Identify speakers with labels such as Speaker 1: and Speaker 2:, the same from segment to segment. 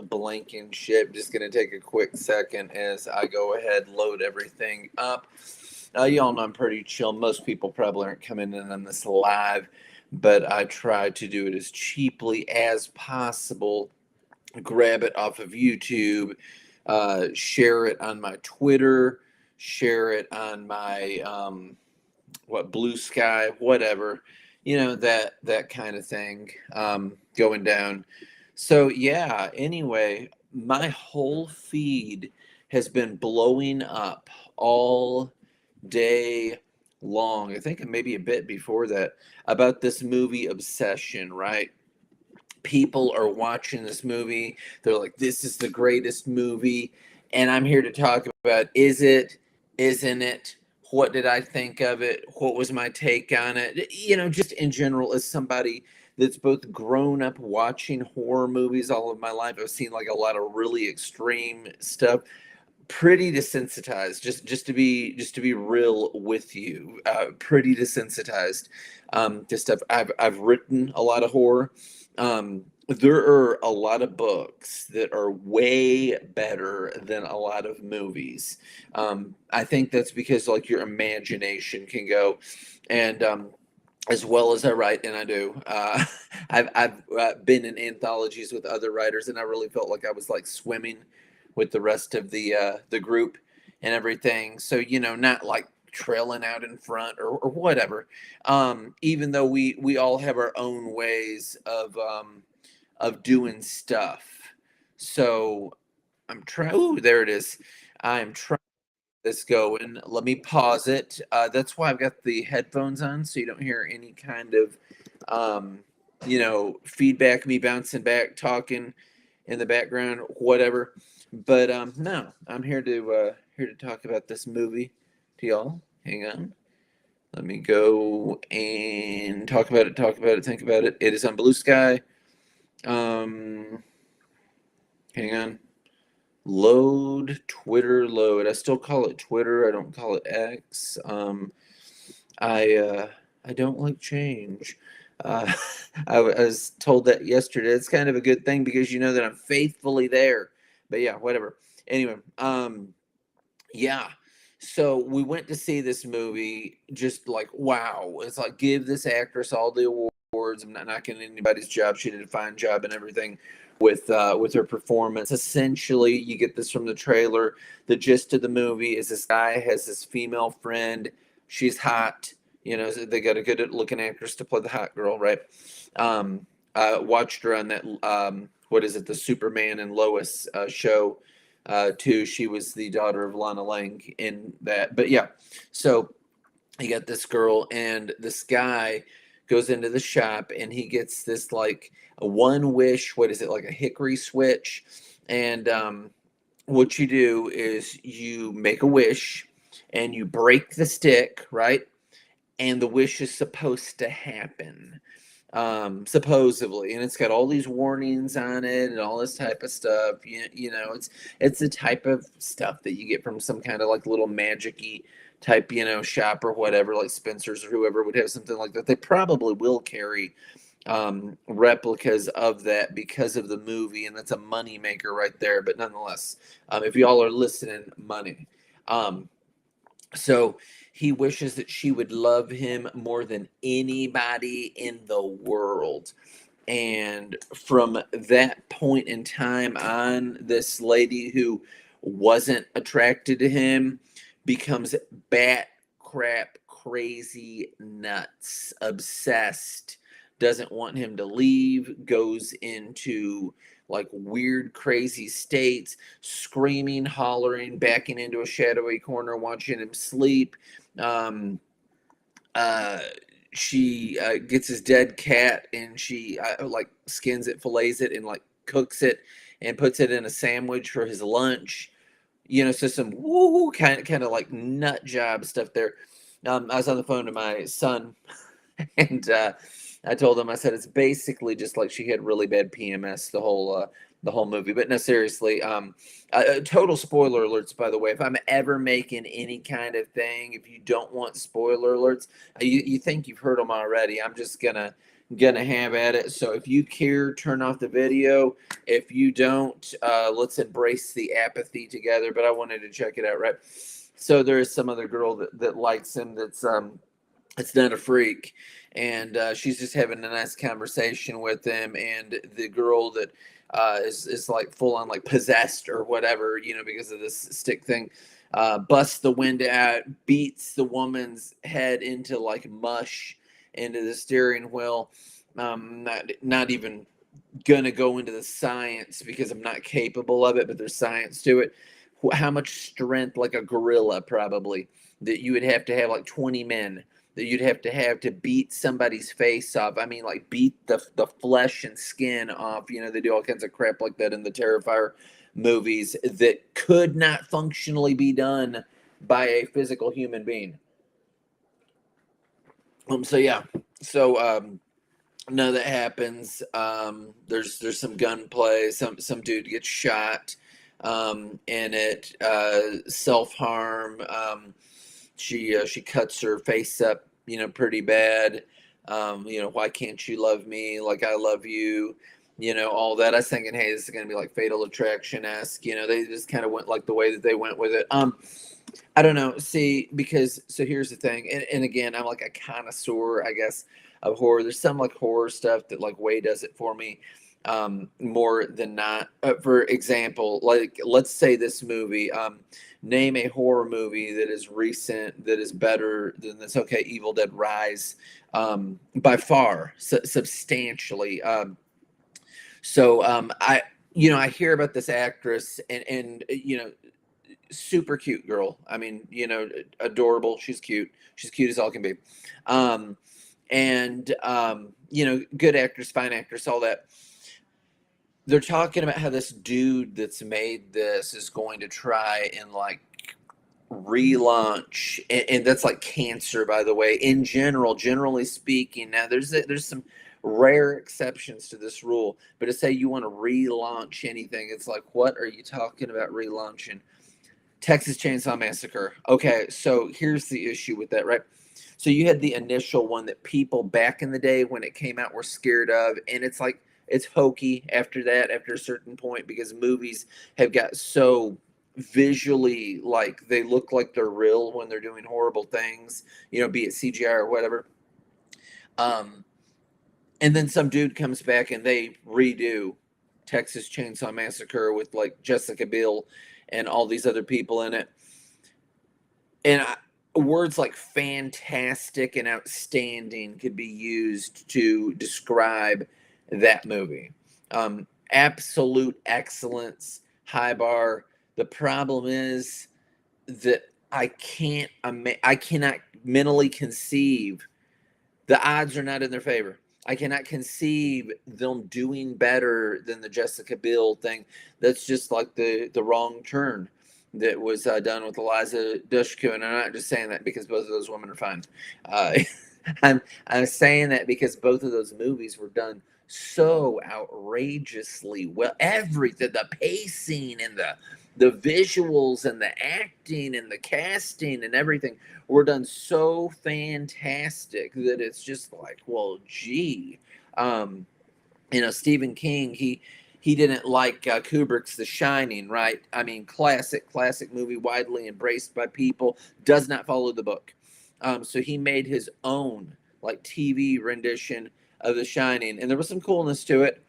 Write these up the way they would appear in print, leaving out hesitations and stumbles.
Speaker 1: blanking ship. Just going to take a quick second as I go ahead, load everything up. Y'all know I'm pretty chill. Most people probably aren't coming in on this live, but I try to do it as cheaply as possible. Grab it off of YouTube, share it on my Twitter, share it on my Blue Sky, whatever, that kind of thing, going down. So yeah, anyway, my whole feed has been blowing up all day long. I think maybe a bit before that, about this movie Obsession, right? People are watching this movie. They're like, this is the greatest movie. And I'm here to talk about, is it? Isn't it? What did I think of it? What was my take on it? Just in general, as somebody that's both grown up watching horror movies all of my life, I've seen like a lot of really extreme stuff. Pretty desensitized, just to be real with you. Pretty desensitized to stuff. I've written a lot of horror. There are a lot of books that are way better than a lot of movies. I think that's because like your imagination can go, and as well as I write, and I do. I've been in anthologies with other writers, and I really felt like I was like swimming with the rest of the group and everything. So not like trailing out in front or whatever. Even though we all have our own ways of doing stuff. So I'm trying. Ooh, there it is. I'm trying this going. Let me pause it. That's why I've got the headphones on, so you don't hear any kind of, feedback, me bouncing back, talking in the background, whatever. But no, I'm here to talk about this movie to y'all. Hang on. Let me go and talk about it, think about it. It is on Blue Sky. Um, Hang on. Load Twitter load. I still call it Twitter. I don't call it X. I don't like change. Uh, I was told that yesterday. It's kind of a good thing because you know that I'm faithfully there. But yeah, whatever. Anyway, yeah. So we went to see this movie. Just like wow, it's like give this actress all the awards. I'm not knocking anybody's job. She did a fine job and everything with her performance. Essentially, you get this from the trailer. The gist of the movie is this guy has this female friend. She's hot. They got a good looking actress to play the hot girl, right? Watched her on that what is it, the Superman and Lois show too. She was the daughter of Lana Lang in that. But yeah, so you got this girl and this guy goes into the shop and he gets this like a one wish, what is it, like a hickory switch. And what you do is you make a wish and you break the stick, right? And the wish is supposed to happen, supposedly, and it's got all these warnings on it and all this type of stuff. It's the type of stuff that you get from some kind of like little magic-y type shop or whatever, like Spencer's or whoever would have something like that. They probably will carry replicas of that because of the movie, and that's a money maker right there. But nonetheless, if y'all are listening, money. So he wishes that she would love him more than anybody in the world. And from that point in time on, this lady who wasn't attracted to him becomes bat crap crazy nuts, obsessed, doesn't want him to leave, goes into like weird, crazy states, screaming, hollering, backing into a shadowy corner, watching him sleep. Um, she gets his dead cat and she like skins it, fillets it, and like cooks it and puts it in a sandwich for his lunch. So some woo kind of like nut job stuff there. I was on the phone to my son and I told him, I said, it's basically just like she had really bad PMS the whole movie. But no, seriously, total spoiler alerts, by the way. If I'm ever making any kind of thing, if you don't want spoiler alerts, you think you've heard them already. I'm just gonna gonna have at it. So if you care, turn off the video. If you don't, let's embrace the apathy together. But I wanted to check it out, right? So there is some other girl that likes him. It's not a freak, and she's just having a nice conversation with him. And the girl that is like full on like possessed or whatever, because of this stick thing, busts the window out, beats the woman's head into like mush into the steering wheel. Not even gonna go into the science because I'm not capable of it, but there's science to it. How much strength, like a gorilla, probably, that you would have to have, like 20 men that you'd have to beat somebody's face off. I mean, like beat the flesh and skin off. They do all kinds of crap like that in the Terrifier movies that could not functionally be done by a physical human being. So yeah, so none of that happens. There's some gunplay. Some dude gets shot in it. Self harm. She cuts her face up, pretty bad. Why can't you love me like I love you? All that. I was thinking, hey, this is gonna be like Fatal Attraction esque. They just kind of went like the way that they went with it. I don't know. See, because so here's the thing, and again, I'm like a connoisseur, I guess, of horror. There's some like horror stuff that like way does it for me more than not. For example, like let's say this movie. Name a horror movie that is recent that is better than this. Okay, Evil Dead Rise, by far, substantially. I hear about this actress and super cute girl. I mean, adorable. She's cute. She's cute as all can be. Um, good actress, fine actress, all that. They're talking about how this dude that's made this is going to try and like relaunch, and that's like cancer, by the way, in general, generally speaking. Now, there's some rare exceptions to this rule, but to say you want to relaunch anything, it's like, what are you talking about relaunching? Texas Chainsaw Massacre. Okay, so here's the issue with that, right? So you had the initial one that people back in the day when it came out were scared of, and it's like it's hokey after that, after a certain point, because movies have got so visually like they look like they're real when they're doing horrible things, be it CGI or whatever. Um, and then some dude comes back and they redo Texas Chainsaw Massacre with like Jessica Biel and all these other people in it. And words like fantastic and outstanding could be used to describe that movie. Absolute excellence, high bar. The problem is that I cannot mentally conceive. The odds are not in their favor. I cannot conceive them doing better than the Jessica Biel thing. That's just like the wrong turn that was done with Eliza Dushku, and I'm not just saying that because both of those women are fine. Uh, I'm saying that because both of those movies were done so outrageously well. Everything, the pacing and the visuals and the acting and the casting and everything were done so fantastic that it's just like, well, gee, um, Stephen King, he didn't like Kubrick's The Shining, right? I mean, classic movie, widely embraced by people, does not follow the book. So he made his own like TV rendition of The Shining, and there was some coolness to it.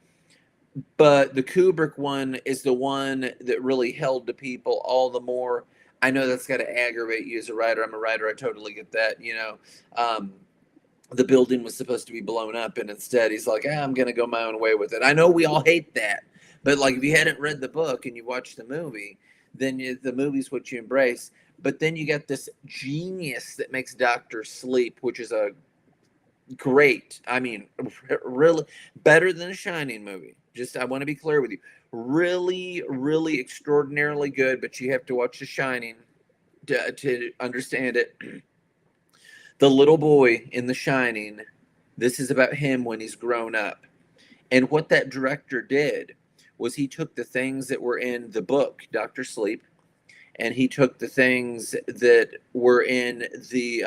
Speaker 1: But the Kubrick one is the one that really held to people all the more. I know that's got to aggravate you as a writer. I'm a writer. I totally get that. Um, the building was supposed to be blown up, and instead he's like, I'm going to go my own way with it. I know we all hate that, but like if you hadn't read the book and you watched the movie, then the movie's what you embrace. But then you got this genius that makes Doctor Sleep, which is a great, I mean, really better than a Shining movie. Just, I want to be clear with you. Really, really extraordinarily good, but you have to watch The Shining to understand it. The little boy in The Shining, this is about him when he's grown up. And what that director did was he took the things that were in the book, Doctor Sleep, and he took the things that were in the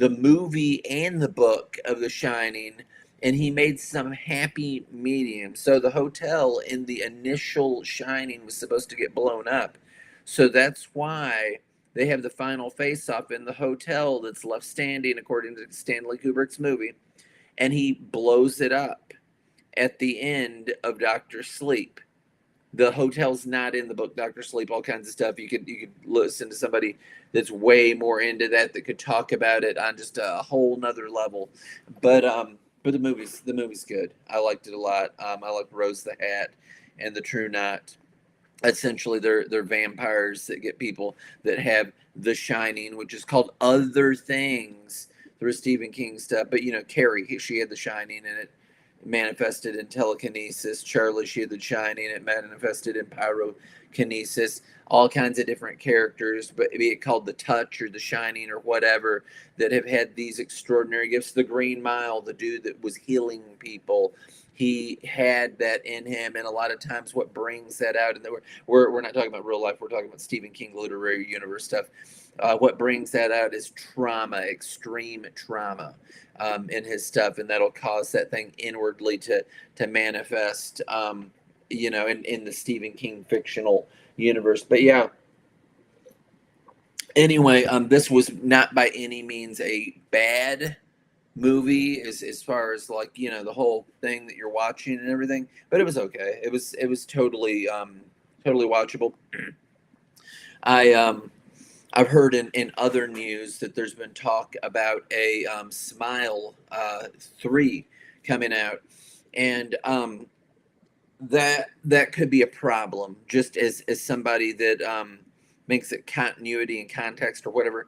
Speaker 1: movie and the book of The Shining, and he made some happy medium. So the hotel in the initial Shining was supposed to get blown up. So that's why they have the final face off in the hotel that's left standing, according to Stanley Kubrick's movie, and he blows it up at the end of Doctor Sleep. The hotel's not in the book Doctor Sleep, all kinds of stuff. You could listen to somebody that's way more into that could talk about it on just a whole nother level. But the movie's good. I liked it a lot. I like Rose the Hat and the True Knot. Essentially, they're vampires that get people that have the Shining, which is called Other Things through Stephen King stuff. But Carrie, she had the Shining, and it manifested in telekinesis. Charlie, she had the Shining, it manifested in pyrokinesis. All kinds of different characters, but be it called the Touch or the Shining or whatever, that have had these extraordinary gifts. The Green Mile, the dude that was healing people, he had that in him, and a lot of times what brings that out, and we're not talking about real life, we're talking about Stephen King literary universe stuff. What brings that out is trauma, extreme trauma, in his stuff, and that'll cause that thing inwardly to manifest, in the Stephen King fictional universe. But yeah, anyway, this was not by any means a bad movie as far as like the whole thing that you're watching and everything, but it was okay. It was totally watchable. I've heard in other news that there's been talk about a Smile 3 coming out, and that could be a problem. Just as somebody that makes it continuity and context or whatever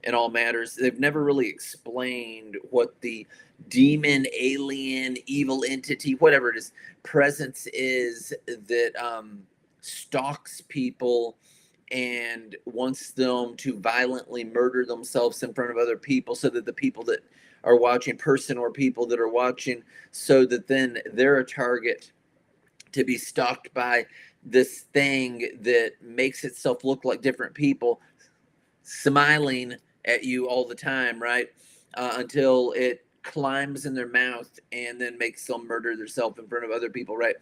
Speaker 1: in all matters, they've never really explained what the demon, alien, evil entity, whatever it is, presence is that stalks people and wants them to violently murder themselves in front of other people, so that the people that are watching, person or people that are watching, so that then they're a target to be stalked by this thing that makes itself look like different people, smiling at you all the time, right? Until it climbs in their mouth and then makes them murder themselves in front of other people, right?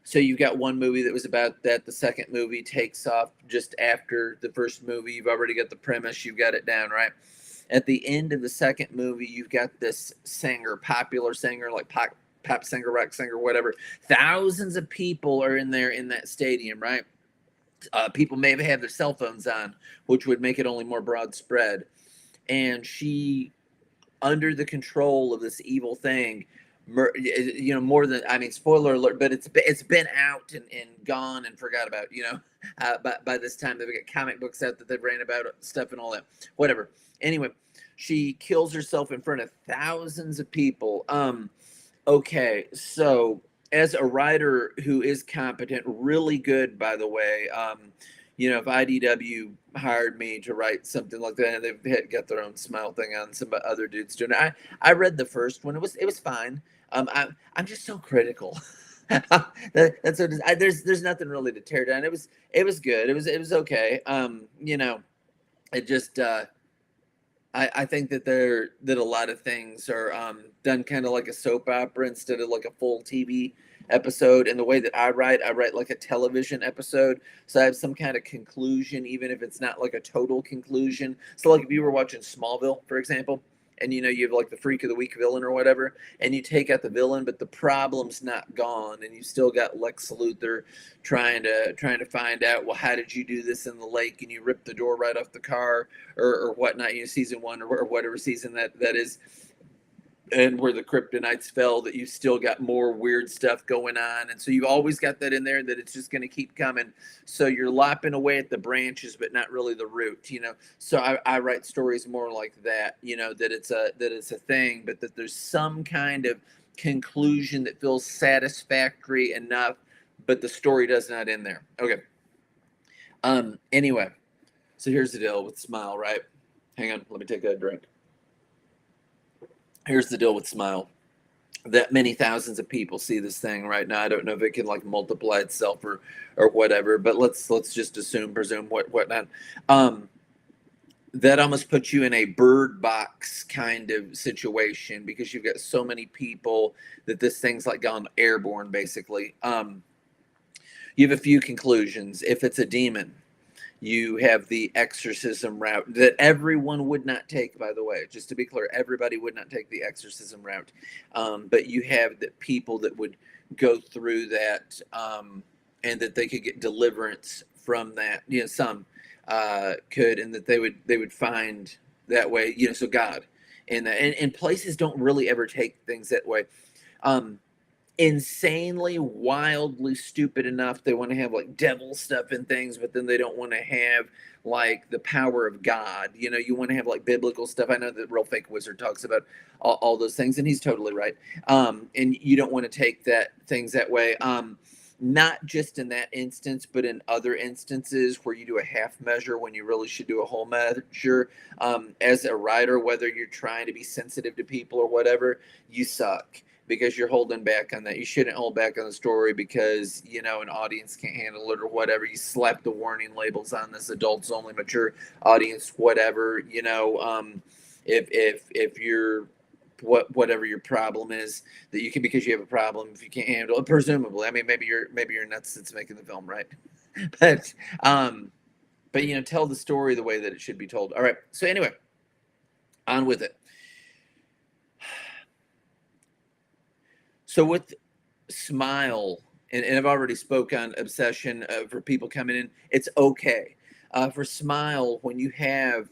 Speaker 1: So you've got one movie that was about that. The second movie takes off just after the first movie. You've already got the premise. You've got it down, right? At the end of the second movie, you've got this singer, popular singer, like pop singer, rock singer, whatever. Thousands of people are in there in that stadium, right? People may have their cell phones on, which would make it only more broad spread. And she, under the control of this evil thing, more than, I mean, spoiler alert, but it's been out and gone and forgot about, by this time. They've got comic books out that they've ran about stuff and all that, whatever. Anyway, she kills herself in front of thousands of people. Okay, so as a writer who is competent, really good, by the way, if IDW hired me to write something like that, and they've got their own Smile thing on, some other dudes doing it. I read the first one; it was fine. I'm just so critical. That's what there's nothing really to tear down. It was good. It was okay. It just I think that a lot of things are done kind of like a soap opera instead of like a full TV episode. And the way that I write like a television episode, so I have some kind of conclusion, even if it's not like a total conclusion. So like if you were watching Smallville, for example, and you have like the freak of the week villain or whatever, and you take out the villain, but the problem's not gone, and you still got Lex Luthor trying to find out, well, how did you do this in the lake, and you rip the door right off the car or whatnot, season one or whatever season that is, and where the kryptonites fell, that you still got more weird stuff going on. And so you've always got that in there, that it's just going to keep coming. So you're lopping away at the branches, but not really the root, So I write stories more like that, that it's a thing, but that there's some kind of conclusion that feels satisfactory enough, but the story does not end there. Okay. Anyway, so here's the deal with Smile, right? Hang on, let me take a drink. Here's the deal with Smile. That many thousands of people see this thing right now. I don't know if it can like multiply itself or whatever, but let's just presume whatnot. that almost puts you in a bird box kind of situation because you've got so many people that this thing's like gone airborne, basically. You have a few conclusions. If it's a demon, you have the exorcism route that everyone would not take, by the way. Just to be clear, everybody would not take the exorcism route. But you have the people that would go through that, and that they could get deliverance from that. You know, some could, and that they would find that way. You know, so God, and places don't really ever take things that way. Um, Insanely, wildly stupid enough. They want to have like devil stuff and things, but then they don't want to have like the power of God. You know, you want to have like biblical stuff. I know that Real Fake Wizard talks about all those things, and he's totally right. And you don't want to take that things that way. Not just in that instance, but in other instances where you do a half measure when you really should do a whole measure. As a writer, whether you're trying to be sensitive to people or whatever, you suck because you're holding back on that. You shouldn't hold back on the story because, you know, an audience can't handle it or whatever. You slap the warning labels on this adults only, mature audience, whatever, you know. If you're whatever your problem is, that you can, because you have a problem, if you can't handle it, presumably, I mean, maybe you're nuts that's making the film, right? but but you know, tell the story the way that it should be told. All right, so anyway, on with it. So with Smile, and I've already spoke on Obsession, for people coming in, it's okay. For Smile, when you have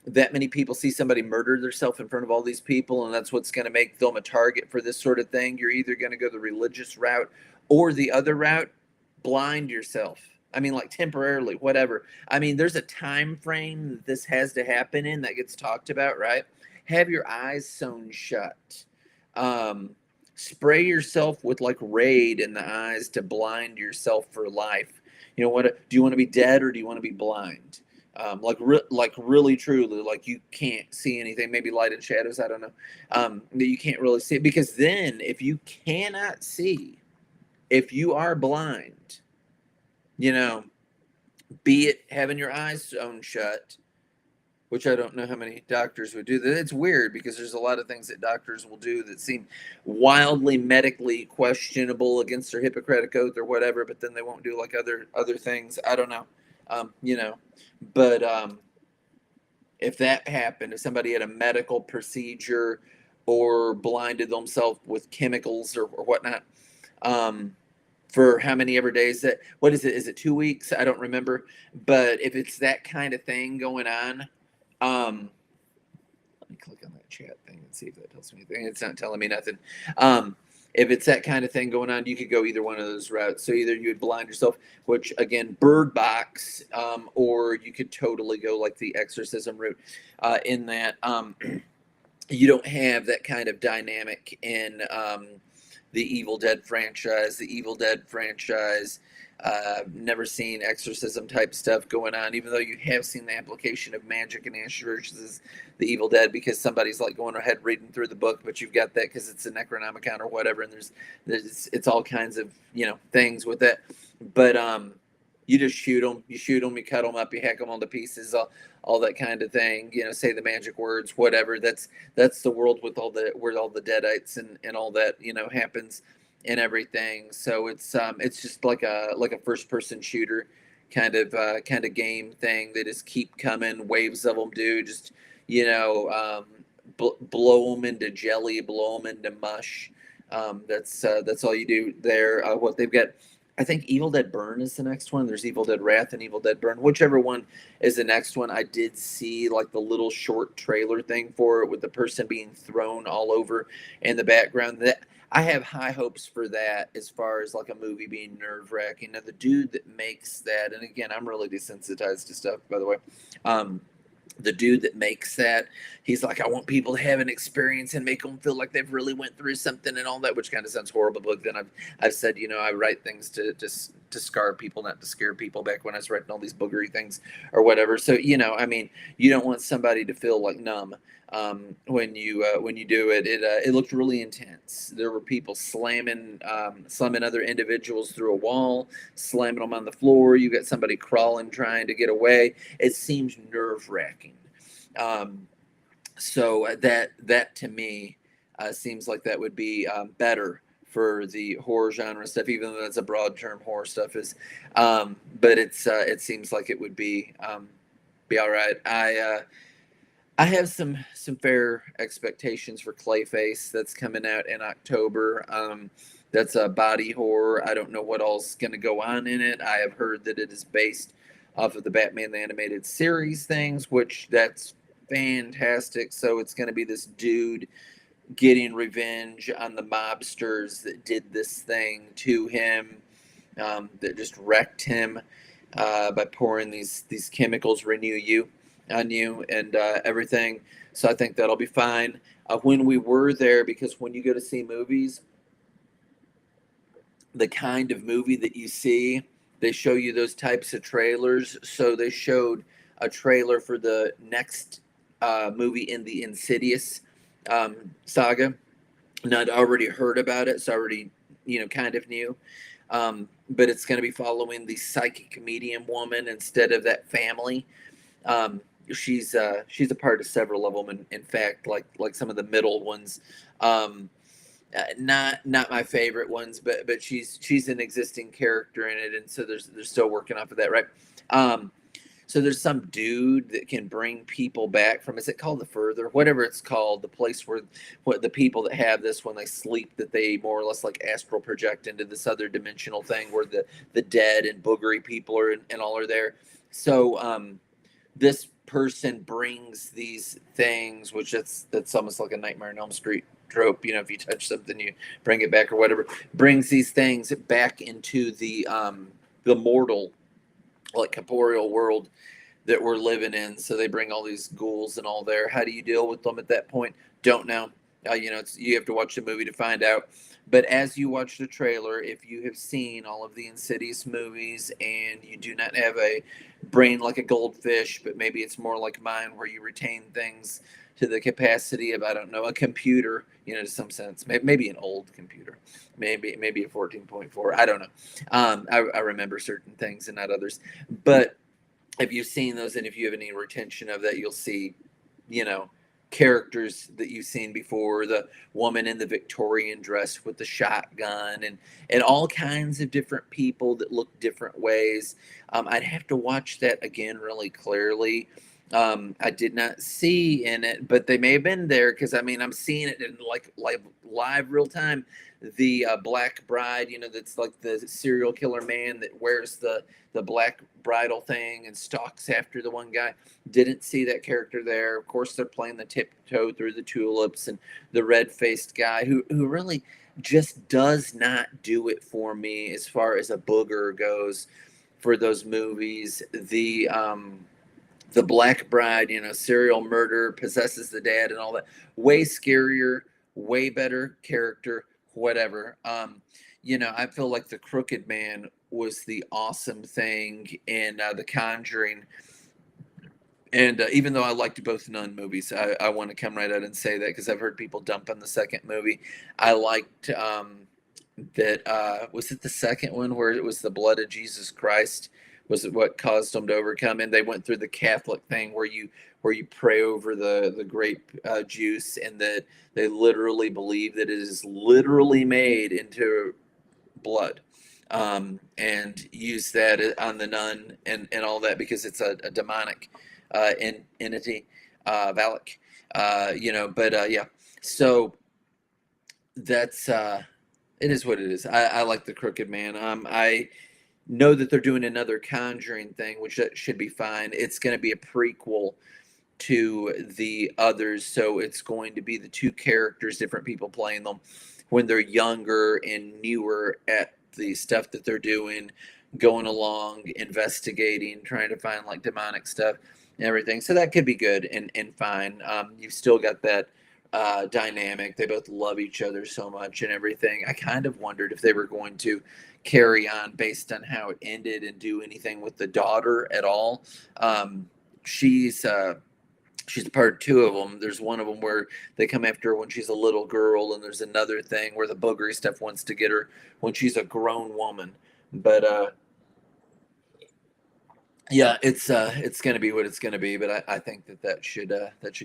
Speaker 1: that many people see somebody murder themselves in front of all these people, and that's what's going to make them a target for this sort of thing, you're either going to go the religious route or the other route, blind yourself. I mean, like temporarily, whatever. I mean, there's a time frame that this has to happen in that gets talked about, right? Have your eyes sewn shut. Um, Spray yourself with like Raid in the eyes to blind yourself for life. You know what? Do you want to be dead or do you want to be blind? Like really truly, like you can't see anything. Maybe light and shadows. I don't know. That you can't really see it, because then if you cannot see, if you are blind, you know, be it having your eyes sewn shut, which I don't know how many doctors would do that. It's weird because there's a lot of things that doctors will do that seem wildly medically questionable against their Hippocratic oath or whatever, but then they won't do like other things. I don't know. You know, but if that happened, if somebody had a medical procedure or blinded themselves with chemicals or whatnot, for how many ever days, that, what is it? Is it 2 weeks? I don't remember. But if it's that kind of thing going on, let me click on that chat thing and see if that tells me anything. It's not telling me nothing. If it's that kind of thing going on, you could go either one of those routes. So either you would blind yourself, which again, Bird Box, or you could totally go like the exorcism route. In that, you don't have that kind of dynamic in the Evil Dead franchise. The Evil Dead franchise, never seen exorcism type stuff going on, even though you have seen the application of magic and versus the Evil Dead, because somebody's like going ahead reading through the book, but you've got that because it's a Necronomicon or whatever, and there's it's all kinds of, you know, things with it. But you just shoot them, you cut them up, you hack them all to pieces, all that kind of thing. You know, say the magic words, whatever. That's the world with all the, where all the Deadites and all that, you know, happens and everything. So it's just like a first person shooter kind of game thing. They just keep coming, waves of them do, just, you know, blow them into jelly, blow them into mush. That's all you do there. What they've got, I think Evil Dead Burn is the next one. There's Evil Dead Wrath and Evil Dead Burn. Whichever one is the next one. I did see like the little short trailer thing for it with the person being thrown all over in the background. That, I have high hopes for that as far as like a movie being nerve-wracking. Now the dude that makes that, and again, I'm really desensitized to stuff, by the way. The dude that makes that, he's like, I want people to have an experience and make them feel like they've really went through something and all that, which kind of sounds horrible. But then I've said, you know, I write things to to scar people, not to scare people, back when I was writing all these boogery things or whatever. So, I mean, you don't want somebody to feel like numb when you do it. It looked really intense. There were people slamming other individuals through a wall, slamming them on the floor. You got somebody crawling, trying to get away. It seems nerve wracking. So that to me seems like that would be better for the horror genre stuff, even though that's a broad term. Horror stuff is, but it seems like it would be all right. I have some fair expectations for Clayface that's coming out in October. That's a body horror. I don't know what all's going to go on in it. I have heard that it is based off of the Batman the Animated Series things, which that's fantastic. So it's going to be this dude getting revenge on the mobsters that did this thing to him, that just wrecked him by pouring these chemicals, Renew You, on you and everything. So I think that'll be fine. When we were there, because when you go to see movies, the kind of movie that you see, they show you those types of trailers. So they showed a trailer for the next movie in the Insidious saga, and I'd already heard about it, so I already kind of knew. But it's going to be following the psychic medium woman instead of that family. She's a part of several of them, in fact, like some of the middle ones. Not my favorite ones, but she's an existing character in it, and so they're still working off of that, right? So there's some dude that can bring people back from, is it called the Further? Whatever it's called, the place where the people that have this, when they sleep, that they more or less like astral project into this other dimensional thing where the dead and boogery people are and all are there. So this person brings these things, which that's almost like a Nightmare on Elm Street trope. If you touch something, you bring it back or whatever. Brings these things back into the mortal, like corporeal world that we're living in. So they bring all these ghouls and all there. How do you deal with them at that point? Don't know. You have to watch the movie to find out. But as you watch the trailer, if you have seen all of the Insidious movies and you do not have a brain like a goldfish, but maybe it's more like mine where you retain things to the capacity of, I don't know, a computer, to some sense, maybe an old computer, maybe a 14.4. I don't know. I remember certain things and not others. But if you've seen those and if you have any retention of that, you'll see, characters that you've seen before, the woman in the Victorian dress with the shotgun and all kinds of different people that look different ways. I'd have to watch that again really clearly. I did not see in it, but they may have been there because I'm seeing it in like live real time. The Black Bride, that's like the serial killer man that wears the black bridal thing and stalks after the one guy. Didn't see that character there. Of course, they're playing the Tiptoe Through the Tulips and the red-faced guy who really just does not do it for me as far as a booger goes for those movies. The Black Bride, serial murder, possesses the dad and all that. Way scarier, way better character, whatever. I feel like the Crooked Man was the awesome thing in The Conjuring. And even though I liked both Nun movies, I want to come right out and say that because I've heard people dump on the second movie. I liked that. Was it the second one where it was the blood of Jesus Christ? Was it what caused them to overcome? And they went through the Catholic thing where you pray over the grape juice, and that they literally believe that it is literally made into blood, and use that on the nun and all that because it's a demonic entity, Valak, But yeah, so that's it is what it is. I like the Crooked Man. I know that they're doing another Conjuring thing, which that should be fine. It's going to be a prequel to the others, so it's going to be the two characters, different people playing them when they're younger and newer at the stuff that they're doing, going along, investigating, trying to find like demonic stuff and everything. So that could be good and fine. You've still got that dynamic. They both love each other so much and everything. I kind of wondered if they were going to carry on based on how it ended and do anything with the daughter at all. Um, she's she's part two of them. There's one of them where they come after her when she's a little girl, and there's another thing where the boogery stuff wants to get her when she's a grown woman. But yeah, it's gonna be what it's gonna be. But I think that should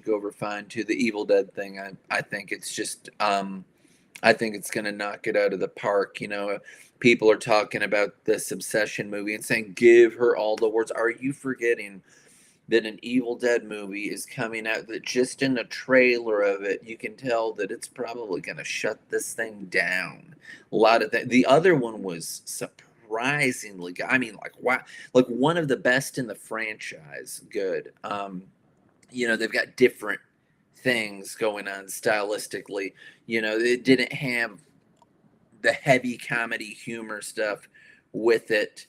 Speaker 1: go over fine too. The Evil Dead thing, I think it's just I think it's gonna knock it out of the park. People are talking about this Obsession movie and saying give her all the awards. Are you forgetting that an Evil Dead movie is coming out, that just in the trailer of it, you can tell that it's probably going to shut this thing down. A lot of that. The other one was surprisingly good. I mean, like, wow, like one of the best in the franchise. Good. They've got different things going on stylistically. It didn't have the heavy comedy humor stuff with it.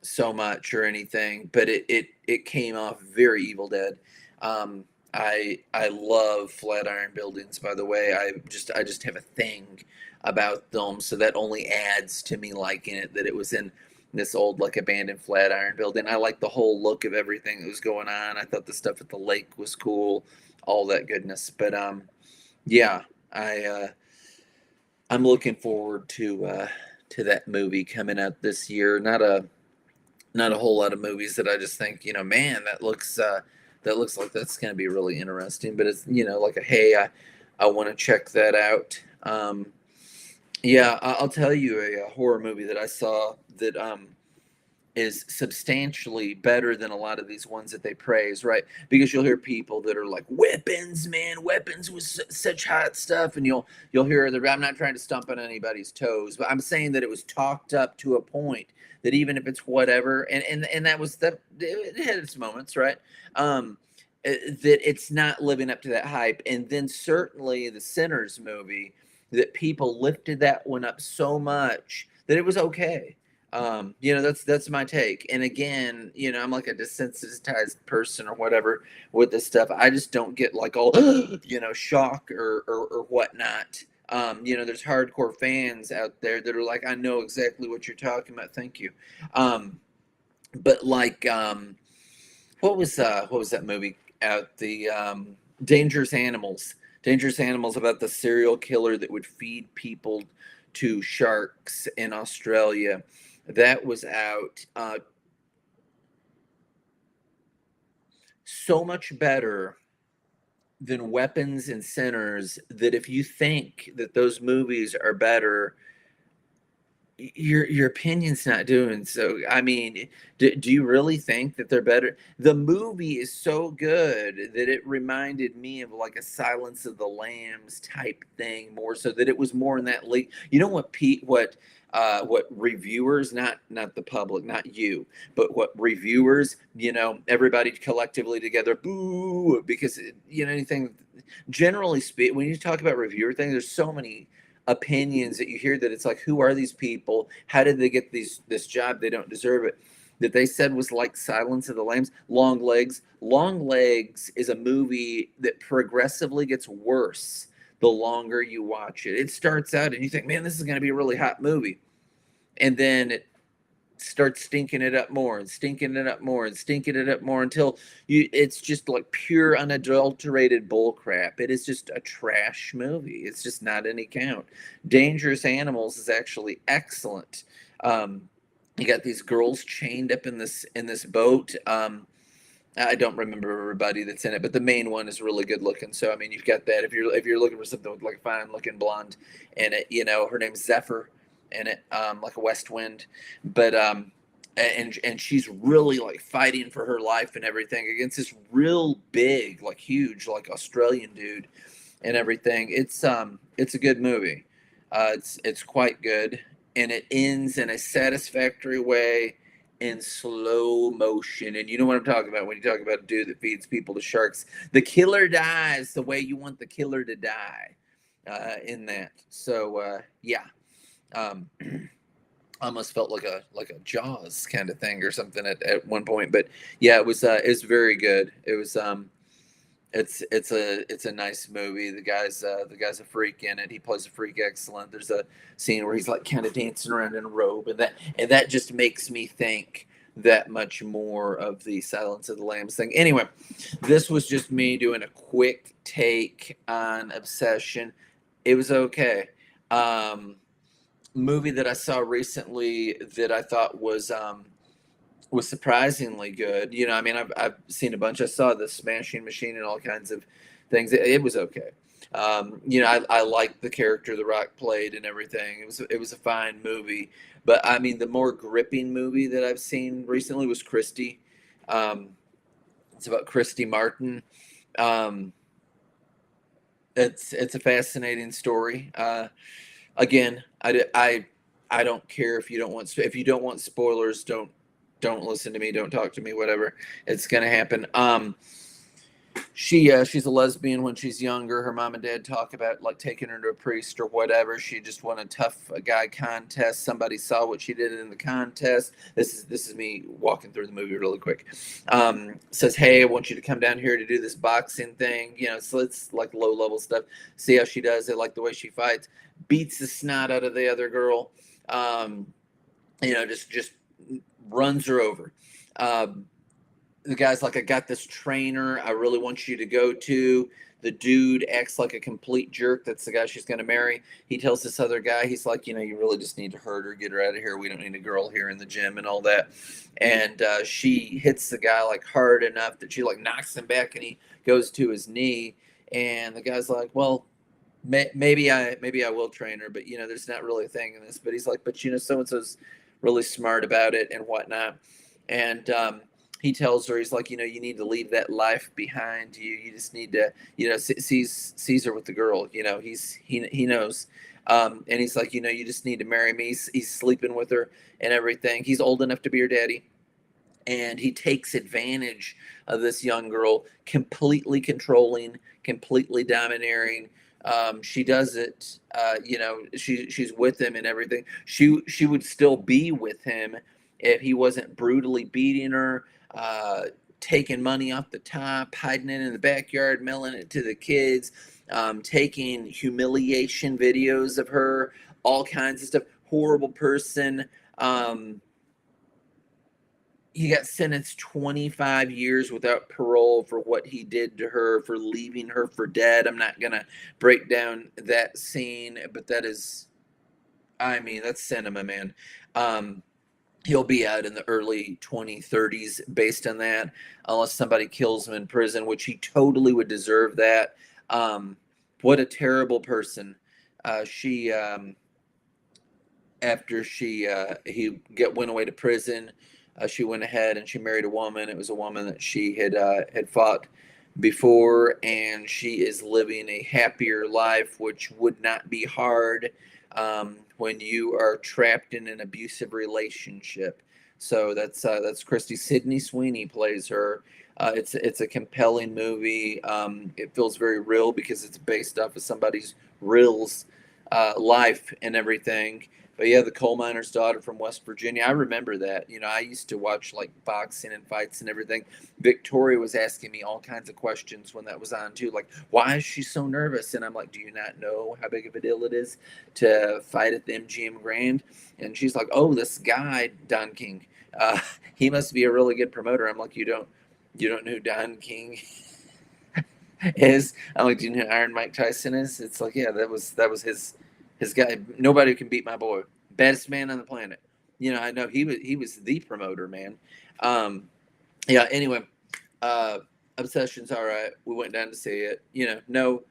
Speaker 1: So much or anything, but it came off very Evil Dead. I love Flatiron Buildings, by the way. I just have a thing about them, so that only adds to me liking it that it was in this old like abandoned Flatiron building. I like the whole look of everything that was going on. I thought the stuff at the lake was cool, all that goodness. But yeah, I'm looking forward to that movie coming out this year. Not a whole lot of movies that I just think, man, that looks like that's going to be really interesting. But it's, like a hey, I want to check that out. Yeah, I'll tell you a horror movie that I saw that is substantially better than a lot of these ones that they praise, right? Because you'll hear people that are like, "Weapons, man, Weapons was such hot stuff," and you'll hear the. I'm not trying to stomp on anybody's toes, but I'm saying that it was talked up to a point that even if it's whatever, and that was that it had its moments, right? That it's not living up to that hype, and then certainly the Sinners movie, that people lifted that one up so much that it was okay. That's my take. And again, I'm like a desensitized person or whatever with this stuff. I just don't get like all shock or whatnot. There's hardcore fans out there that are like, I know exactly what you're talking about. Thank you. But like, what was that movie out? The Dangerous Animals. Dangerous Animals, about the serial killer that would feed people to sharks in Australia. That was out. So much better than Weapons and Sinners, that if you think that those movies are better, your opinion's not doing so. I mean, do you really think that they're better? The movie is so good that it reminded me of like a Silence of the Lambs type thing, more so that it was more in that league. You know what Pete what reviewers, not the public, not you, but what reviewers, everybody collectively together, boo, because anything, generally speak, when you talk about reviewer things, there's so many opinions that you hear that it's like, who are these people? How did they get this job? They don't deserve it. That they said was like Silence of the Lambs. Long Legs. Long Legs is a movie that progressively gets worse the longer you watch it. It starts out and you think, man, this is going to be a really hot movie. And then it start stinking it up more and stinking it up more and stinking it up more until it's just like pure unadulterated bull crap. It is just a trash movie. It's just not any count. Dangerous Animals is actually excellent. You got these girls chained up in this boat. I don't remember everybody that's in it, but the main one is really good looking. So I mean, you've got that. If you're looking for something with like a fine looking blonde in it, her name's Zephyr in it, like a West Wind, but and she's really like fighting for her life and everything against this real big, like huge, like Australian dude and everything. It's a good movie. It's quite good, and it ends in a satisfactory way in slow motion. And you know what I'm talking about when you talk about a dude that feeds people to sharks. The killer dies the way you want the killer to die in that. So yeah. Almost felt like a Jaws kind of thing or something at one point, but yeah, it was very good. It's a nice movie. The guy's a freak in it. He plays a freak excellent. There's a scene where he's like kind of dancing around in a robe, and that just makes me think that much more of the Silence of the Lambs thing. Anyway, this was just me doing a quick take on Obsession. It was okay. Um, Movie that I saw recently that I thought was surprisingly good. I mean, I've seen a bunch. I saw the Smashing Machine and all kinds of things. It was okay. I liked the character The Rock played and everything. It was a fine movie. But I mean, the more gripping movie that I've seen recently was Christy. Um, it's about Christy Martin. Um, it's a fascinating story. Again, I don't care if you don't want spoilers. Don't listen to me. Don't talk to me. Whatever. It's gonna happen. She's a lesbian when she's younger. Her mom and dad talk about like taking her to a priest or whatever. She just won a tough guy contest. Somebody saw what she did in the contest. This is me walking through the movie really quick. Says, hey, I want you to come down here to do this boxing thing. So it's like low level stuff. See how she does it, like the way she fights. Beats the snot out of the other girl. Just runs her over. The guy's like, I got this trainer I really want you to go to. The dude acts like a complete jerk. That's the guy she's going to marry. He tells this other guy, he's like, you really just need to hurt her, get her out of here. We don't need a girl here in the gym and all that. And she hits the guy like hard enough that she like knocks him back and he goes to his knee. And the guy's like, well, maybe I will train her, but there's not really a thing in this. But he's like, but so and so's really smart about it and whatnot. And he tells her, he's like, you need to leave that life behind you. You just need to, sees her with the girl. He knows. And he's like, you just need to marry me. He's sleeping with her and everything. He's old enough to be her daddy. And he takes advantage of this young girl, completely controlling, completely domineering. She does it, she's with him and everything. She would still be with him if he wasn't brutally beating her, taking money off the top, hiding it in the backyard, mailing it to the kids, taking humiliation videos of her, all kinds of stuff. Horrible person. He got sentenced 25 years without parole for what he did to her, for leaving her for dead. I'm not going to break down that scene, but that's cinema, man. He'll be out in the early 2030s based on that, unless somebody kills him in prison, which he totally would deserve that. What a terrible person. She After he went away to prison, she went ahead and she married a woman. It was a woman that she had fought before, and she is living a happier life, which would not be hard when you are trapped in an abusive relationship. So that's Christy. Sydney Sweeney plays her. It's a compelling movie. It feels very real because it's based off of somebody's real life and everything. But yeah, the coal miner's daughter from West Virginia. I remember that. I used to watch like boxing and fights and everything. Victoria was asking me all kinds of questions when that was on too. Like, why is she so nervous? And I'm like, do you not know how big of a deal it is to fight at the MGM Grand? And she's like, oh, this guy, Don King, he must be a really good promoter. I'm like, you don't know who Don King is? I'm like, do you know who Iron Mike Tyson is? It's like, yeah, that was his guy. Nobody can beat my boy. Baddest man on the planet. I know he was the promoter, man. Yeah. Anyway, Obsession's all right. We went down to see it. No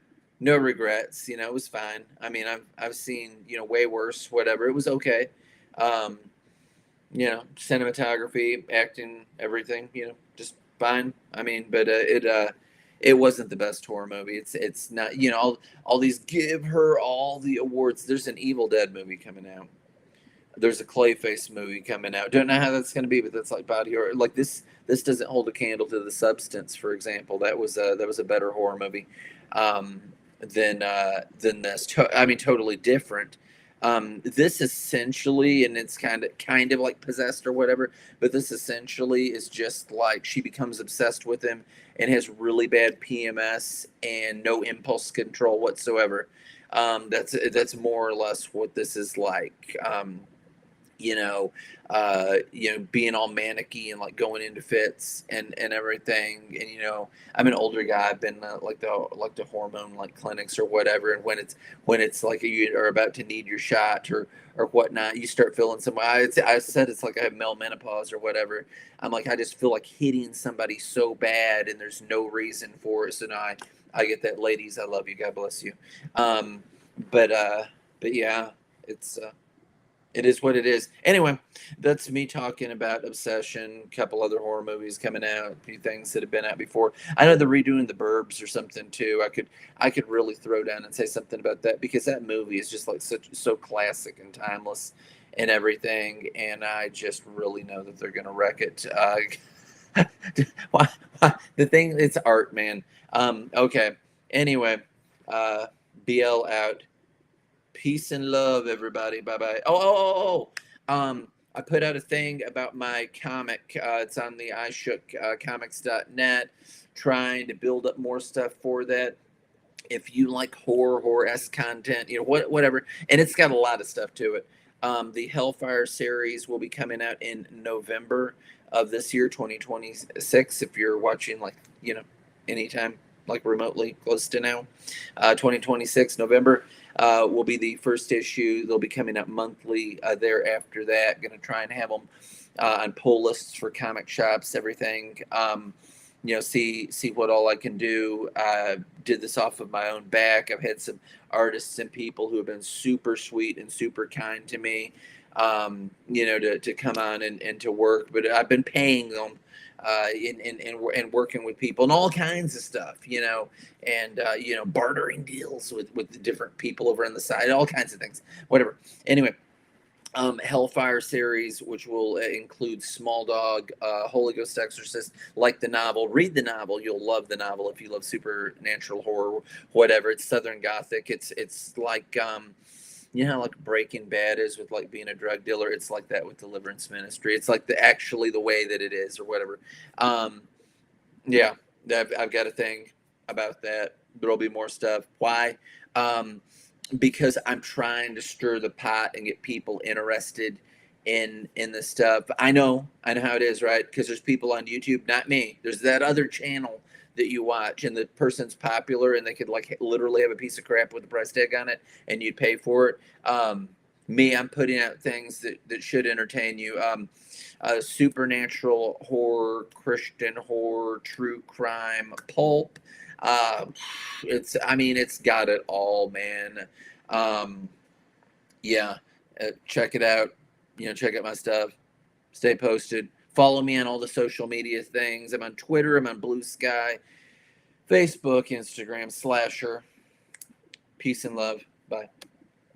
Speaker 1: regrets. It was fine. I mean, I've seen way worse. Whatever. It was okay. Cinematography, acting, everything. Just fine. I mean, but it wasn't the best horror movie. It's not, all these give her all the awards. There's an Evil Dead movie coming out. There's a Clayface movie coming out. Don't know how that's going to be, but that's like body horror. Like this doesn't hold a candle to The Substance, for example. That was a better horror movie than this. I mean, totally different. This essentially, and it's kind of like possessed or whatever, but this essentially is just like she becomes obsessed with him and has really bad PMS and no impulse control whatsoever. That's more or less what this is like. Being all manicky and like going into fits and everything. And I'm an older guy. I've been like the hormone like clinics or whatever. And when it's like you are about to need your shot or whatnot, you start feeling some. I said it's like I have male menopause or whatever. I'm like I just feel like hitting somebody so bad, and there's no reason for it. So now I get that. Ladies, I love you. God bless you. Um, but yeah, it's. It is what it is. Anyway, that's me talking about Obsession, a couple other horror movies coming out, a few things that have been out before. I know they're redoing The Burbs or something too. I could really throw down and say something about that because that movie is just like so classic and timeless and everything, and I just really know that they're gonna wreck it. The thing, it's art, man. Okay. Anyway, uh, BL out. Peace and love, everybody. Bye bye. I put out a thing about my comic. It's on the iShookComics.net. Trying to build up more stuff for that. If you like horror-esque content, whatever, and it's got a lot of stuff to it. The Hellfire series will be coming out in November of this year, 2026. If you're watching, like, anytime, like remotely close to now, 2026 November will be the first issue. They'll be coming out monthly thereafter that. Going to try and have them on pull lists for comic shops, everything. See what all I can do. Did this off of my own back. I've had some artists and people who have been super sweet and super kind to me, to come on and to work. But I've been paying them and working with people and all kinds of stuff, and bartering deals with the different people over on the side, all kinds of things, whatever. Anyway, Hellfire series, which will include Small Dog, Holy Ghost Exorcist, like the novel. Read the novel; you'll love the novel if you love supernatural horror, whatever. It's Southern Gothic. It's like like Breaking Bad is with like being a drug dealer. It's like that with Deliverance Ministry. It's like the way that it is or whatever. Yeah, I've got a thing about that. There'll be more stuff. Why? Because I'm trying to stir the pot and get people interested in this stuff. I know how it is, right? Because there's people on YouTube, not me. There's that other channel that you watch, and the person's popular, and they could like literally have a piece of crap with a price tag on it, and you'd pay for it. Me, I'm putting out things that should entertain you. Supernatural horror, Christian horror, true crime, pulp. It's got it all, man. Um, yeah, check it out. Check out my stuff. Stay posted. Follow me on all the social media things. I'm on Twitter. I'm on Blue Sky, Facebook, Instagram, Slasher. Peace and love. Bye.